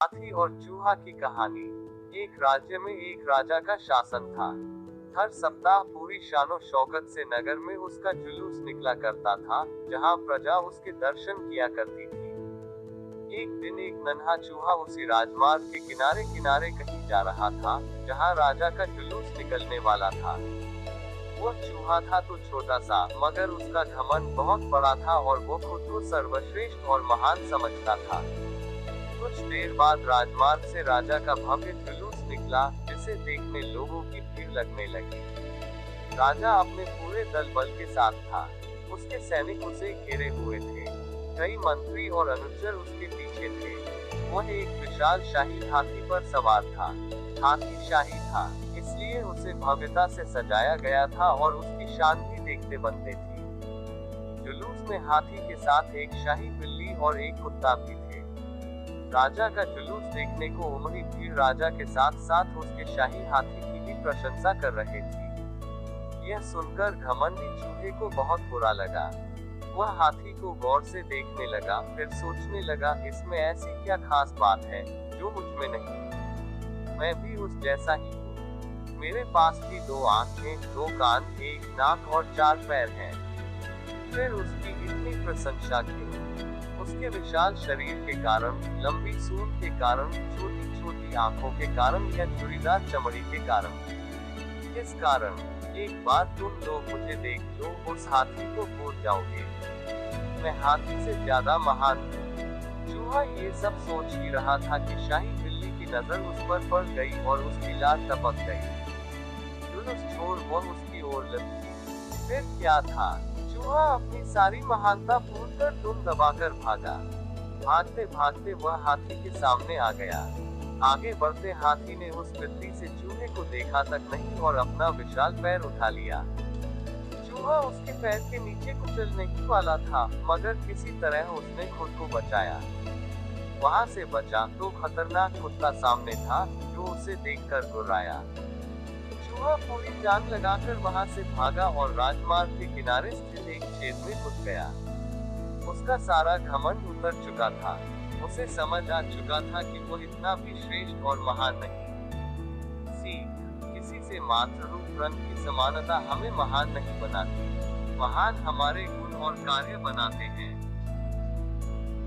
हाथी और चूहा की कहानी। एक राज्य में एक राजा का शासन था। हर सप्ताह पूरी शानो शौकत से नगर में उसका जुलूस निकला करता था, जहां प्रजा उसके दर्शन किया करती थी। एक दिन एक नन्हा चूहा उसी राजमार्ग के किनारे किनारे कहीं जा रहा था, जहां राजा का जुलूस निकलने वाला था। वह चूहा था तो छोटा सा, मगर उसका घमंड बहुत बड़ा था और वो खुद को सर्वश्रेष्ठ और महान समझता था। कुछ देर बाद राजमार्ग से राजा का भव्य जुलूस निकला, जिसे देखने लोगों की भीड़ लगने लगी। राजा अपने पूरे दल बल के साथ था। उसके सैनिक उसे घेरे हुए थे। कई मंत्री और अनुचर उसके पीछे थे। वह एक विशाल शाही हाथी पर सवार था। हाथी शाही था, इसलिए उसे भव्यता से सजाया गया था और उसकी शान भी देखते बनते थी। जुलूस में हाथी के साथ एक शाही बिल्ली और एक कुत्ता भी थे। राजा का जुलूस देखने को उमड़ी भीड़ राजा के साथ साथ उसके शाही हाथी की भी प्रशंसा कर रहे थे। यह सुनकर घमंडी चूहे को बहुत बुरा लगा। वह हाथी को गौर से देखने लगा, फिर सोचने लगा, इसमें ऐसी क्या खास बात है जो मुझ में नहीं। मैं भी उस जैसा ही हूँ। मेरे पास भी 2 आंखें, 2 कान, 1 नाक और 4 पैर हैं। फिर उसकी इतनी प्रशंसा की। उसके विशाल शरीर के कारण, लंबी सूंड के कारण, छोटी छोटी आंखों के कारण या झुर्रीदार चमड़ी के कारण। इस कारण एक बार तुम लोग मुझे देख लो, उस हाथी को भूल जाओगे। मैं हाथी से ज्यादा महान हूँ। चूहा ये सब सोच ही रहा था कि शाही बिल्ली की नजर उस पर पड़ गई और उसकी लार टपक गई। जुलूस छोड़ वह उसकी ओर लपकी। फिर क्या था, चूहा अपनी सारी महानता भूलकर दुम दबाकर भागा। भागते भागते वह हाथी के सामने आ गया। आगे बढ़ते हाथी ने उस बिल्ली से चूहे को देखा तक नहीं और अपना विशाल पैर उठा लिया। चूहा उसके पैर के नीचे कुचलने ही वाला था, मगर किसी तरह उसने खुद को बचाया। वहां से बचा तो खतरनाक कुत्ता सामने था, जो उसे देखकर गुर्राया। चूहा पूरी जान लगाकर वहां से भागा और राजमार्ग के किनारे स्थित एक छेद में घुस गया। उसका सारा घमंड उतर चुका था। उसे समझ आ चुका था कि वो इतना भी श्रेष्ठ और महान नहीं। सीख: किसी से मात्र रूप रंग की समानता हमें महान नहीं बनाती। महान हमारे गुण और कार्य बनाते हैं।